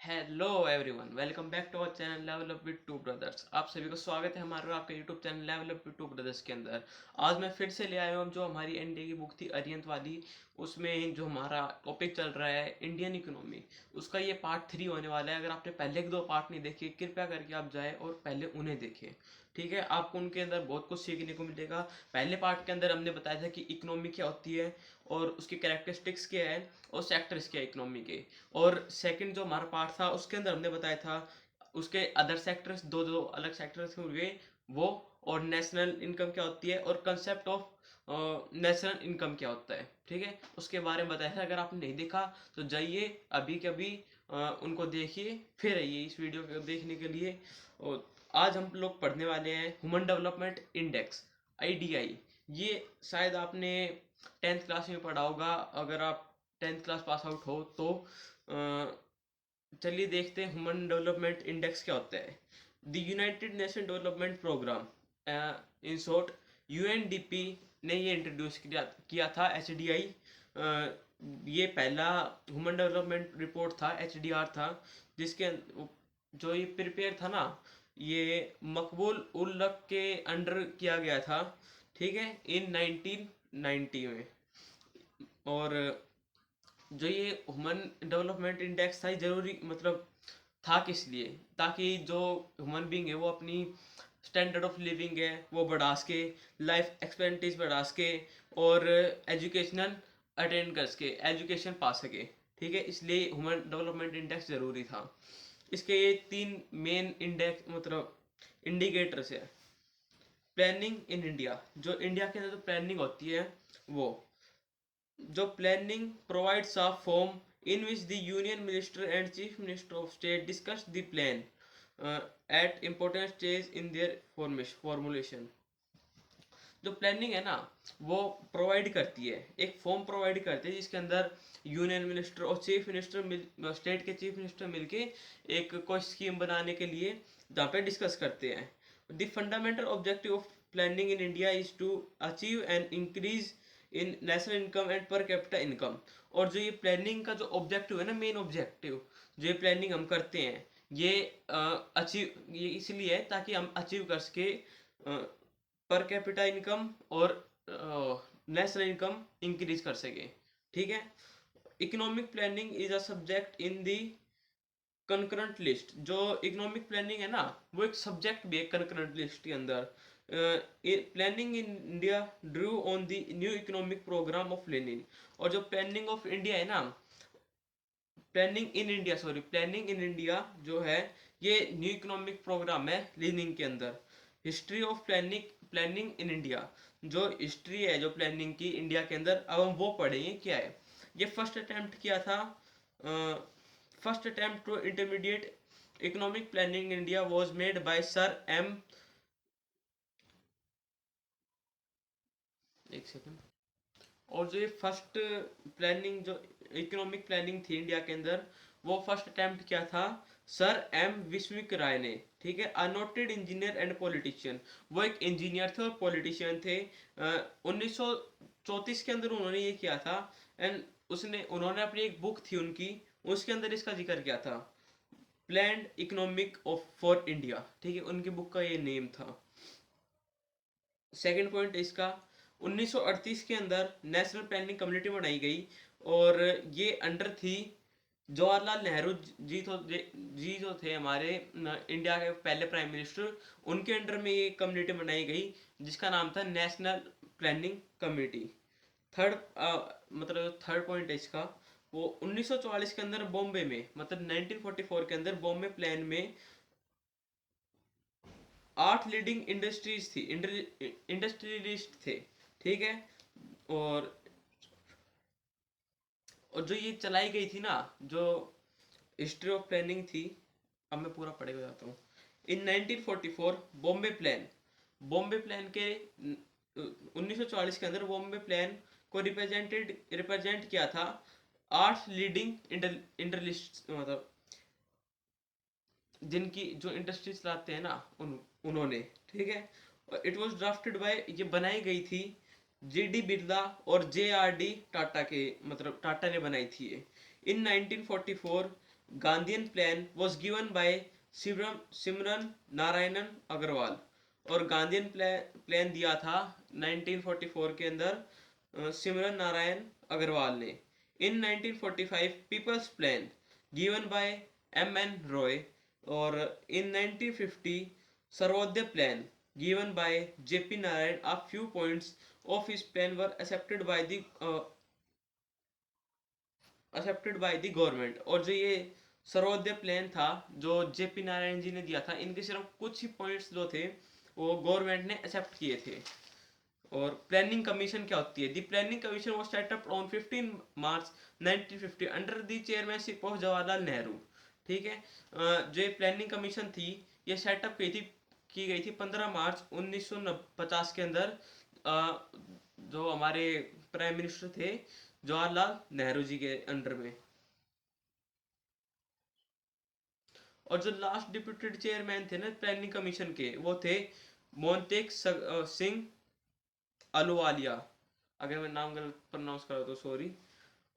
Hello everyone, welcome back to our channel level up with two brothers. आप सभी को स्वागत है हमारे आपके YouTube channel level up with two brothers के अंदर। आज मैं फिर से ले आया हूँ जो हमारी एनडीए की बुक थी अरिहंत वाली। उसमें जो हमारा टॉपिक चल रहा है इंडियन इकोनॉमी, उसका ये पार्ट 3 होने वाला है। अगर आपने पहले के 2 पार्ट नहीं देखे, कृपया करके आप जाए और पहले उन्हें देखें। ठीक है, आपको उनके अंदर बहुत कुछ सीखने को मिलेगा। पहले पार्ट के अंदर हमने बताया था कि इकोनॉमी क्या होती है और उसकी कैरेक्टरिस्टिक्स क्या है और सेक्टर्स क्या है इकोनॉमी के। और सेकंड जो हमारा पार्ट था उसके अंदर हमने बताया था उसके अदर सेक्टर्स, दो दो अलग सेक्टर्स हुए वो, और नेशनल इनकम क्या होती है और कंसेप्ट ऑफ नेशनल इनकम क्या होता है। ठीक है, उसके बारे में बताया था। अगर आपने नहीं देखा तो जाइए अभी के अभी उनको देखिए, फिर आइए इस वीडियो को देखने के लिए। और आज हम लोग पढ़ने वाले हैं ह्यूमन डेवलपमेंट इंडेक्स, आईडीआई। ये शायद आपने 10th क्लास में पढ़ा होगा, अगर आप 10th क्लास पास आउट हो तो। चलिए देखते हैं ह्यूमन डेवलपमेंट इंडेक्स क्या होता है। The United Nation development programme, in short UNDP ने ये इंट्रोड्यूस किया था एचडीआई। ये पहला ह्यूमन डेवलपमेंट रिपोर्ट था, एचडीआर था, जिसके जो ये प्रिपेयर था ना, ये मकबूल उल हक के अंडर किया गया था। ठीक है, इन 1990 में। और जो ये ह्यूमन डेवलपमेंट इंडेक्स था ये जरूरी मतलब था किस लिए, ताकि जो ह्यूमन बींग है वो अपनी स्टैंडर्ड ऑफ लिविंग है वो बढ़ा सके, लाइफ एक्सपेक्टेंसी बढ़ा सके, और एजुकेशनल अटेंड कर सके, एजुकेशन पा सके। ठीक है, इसलिए ह्यूमन डेवलपमेंट इंडेक्स जरूरी था। इसके ये 3 मेन इंडेक्स मतलब इंडिकेटर्स है। प्लानिंग इन इंडिया, जो इंडिया के अंदर जो प्लानिंग होती है वो, जो planning provides a form in which the union minister and chief minister of state discuss the plan at important stage in their formulation. जो प्लानिंग है ना, वो प्रोवाइड करती है, एक फॉर्म प्रोवाइड करती है जिसके अंदर यूनियन मिनिस्टर और चीफ मिनिस्टर, स्टेट के चीफ मिनिस्टर मिलके एक कोई स्कीम बनाने के लिए जहाँ पे डिस्कस करते हैं। The fundamental objective of planning in India is to achieve an increase in national income and per capita income. और जो ये प्लानिंग का जो ऑब्जेक्टिव है ना, मेन ऑब्जेक्टिव, जो ये प्लानिंग हम करते हैं ये अचीव ये इसलिए है ताकि हम अचीव कर सके पर कैपिटा इनकम और नेशनल इनकम इंक्रीज कर सके। ठीक है, economic planning is a subject in the concurrent list. जो इकोनॉमिक प्लानिंग है ना, वो एक सब्जेक्ट भी है कंकरेंट लिस्ट के अंदर। Planning in India drew on the new economic programme of Lenin. और जो प्लानिंग ऑफ इंडिया है ना, प्लानिंग इन इंडिया जो है ये न्यू इकोनॉमिक प्रोग्राम है लेनिन के अंदर। History of planning in India, जो हिस्ट्री है जो प्लानिंग की इंडिया के अंदर, अब हम वो पढ़ेंगे क्या है। ये फर्स्ट अटेम्प्ट किया था, first attempt to intermediate economic planning in India was made by sir M, एक सेकंड। और जो ये फर्स्ट प्लानिंग जो इकोनॉमिक प्लानिंग थी इंडिया के अंदर, वो फर्स्ट अटेम्प्ट किया था सर एम विश्विक राय ने। ठीक है, अनोटेड इंजीनियर एंड पॉलिटिशियन, वो एक इंजीनियर थे और पॉलिटिशियन थे। 1934 के अंदर उन्होंने ये किया था। एंड उन्होंने अपनी एक बुक थी उनकी, उसके अंदर इसका जिक्र किया था, planned economic of for India. ठीक है, उनकी बुक का ये नेम था। सेकंड पॉइंट इसका, 1938 के अंदर नेशनल प्लानिंग कमेटी बनाई गई, और ये अंडर थी जवाहरलाल नेहरू जी जो थे हमारे इंडिया के पहले प्राइम मिनिस्टर, उनके अंडर में ये कम्युनिटी बनाई गई जिसका नाम था नेशनल प्लानिंग कमेटी। थर्ड मतलब थर्ड पॉइंट है इसका, वो 1944 के अंदर बॉम्बे में, मतलब 1944 के अंदर बॉम्बे प्लान में 8 लीडिंग इंडस्ट्रीज थी, इंडस्ट्रियलिस्ट थे। ठीक है, और जो ये चलाई गई थी ना, जो हिस्ट्री ऑफ प्लानिंग थी, अब मैं पूरा पढ़े हुए जाता हूँ। इन 1944 बॉम्बे प्लान के 1944 के अंदर बॉम्बे प्लान को रिप्रेजेंट किया था 8 लीडिंग इंडस्ट्रियलिस्ट, मतलब जिनकी जो इंडस्ट्री चलाते हैं ना उन्होंने। ठीक है, इट वॉज ड्राफ्टेड बाय, ये बनाई गई थी जे डी बिरला और जे आर डी टाटा के, मतलब टाटा ने बनाई थी ये। In 1944 Gandhian plan was given by Simran Narayanan Agrawal. और गांधीयन प्लान दिया था 1944 के अंदर सिमरन नारायण अग्रवाल ने। इन 1945 people's plan given by M.N. Roy. और इन 1950 Sarvodaya plan given by J.P. Narayan. A few points of his plan were accepted by the government। और जो ये सर्वोदय प्लान था जो जेपी नारायण जी ने दिया था, इनके सिर्फ कुछ ही पॉइंट्स जो थे वो गवर्नमेंट ने एक्सेप्ट किए थे। और प्लानिंग कमीशन क्या होती है? The planning commission was set up on 15 March 1950 under the chairmanship of Jawaharlal Nehru. ठीक है, जो प्लानिंग कमीशन थी ये सेटअप की गई थी 15 मार्च 1950 के अंदर, जो हमारे प्राइम मिनिस्टर थे जवाहरलाल नेहरू जी के अंडर में। और जो लास्ट डिप्यूटेड चेयरमैन थे ना प्लानिंग कमीशन के, वो थे मोंटेक सिंह अहलूवालिया। अगर मैं नाम गलत प्रोनाउंस करा तो सॉरी।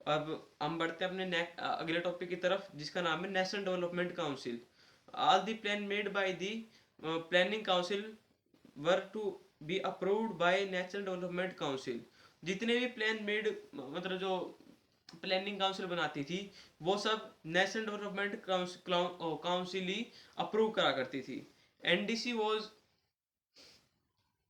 अब हम बढ़ते हैं अपने अगले टॉपिक की तरफ, जिसका नाम है National Development Council. All the plan made by the planning council were to be approved by National Development Council. जितने भी प्लान मेड, मतलब जो प्लानिंग काउंसिल बनाती थी, वो सब नेशनल डेवलपमेंट काउंसिल ही अप्रूव करा करती थी। NDC was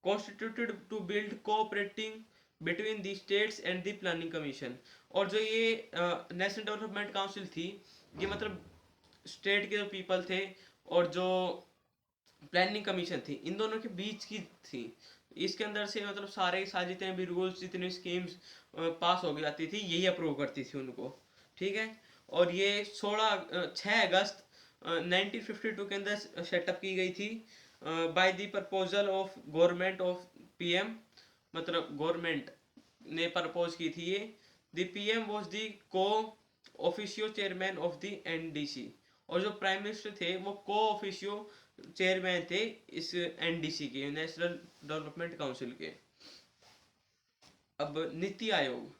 constituted to build cooperating between the states and the planning commission। और जो ये नेशनल डेवलपमेंट काउंसिल थी, ये मतलब स्टेट के जो पीपल थे और जो प्लानिंग कमीशन थी, इन दोनों के बीच की थी। इसके अंदर से मतलब सारे जितने भी रूल्स, जितनी स्कीम्स पास हो जाती थी, यही अप्रूव करती थी उनको। ठीक है, और ये 6 अगस्त 1952 के अंदर सेटअप की गई थी by the proposal of government of PM. मतलब गवर्नमेंट ने प्रपोज की थी ये। द पीएम वाज द को officio chairman of the NDC. और जो प्राइम मिनिस्टर थे वो को ऑफिशियो चेयरमैन थे इस एनडीसी के, नेशनल डेवलपमेंट काउंसिल के। अब नीति आयोग,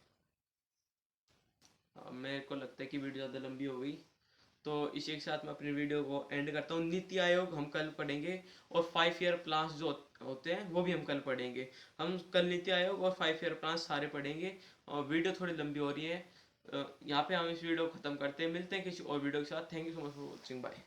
मेरे को लगता है कि वीडियो ज़्यादा लंबी हो गई, तो इसी के साथ मैं अपनी वीडियो को एंड करता हूँ। नीति आयोग हम कल पढ़ेंगे, और 5 ईयर प्लान्स जो होते हैं वो भी हम कल पढ़ेंगे। हम कल नीति आयोग और 5 ईयर प्लान्स सारे पढ़ेंगे। और वीडियो थोड़ी लंबी हो रही है, यहाँ पे हम इस वीडियो को ख़त्म करते हैं। मिलते हैं किसी और वीडियो के साथ। Thank you so much for watching, bye.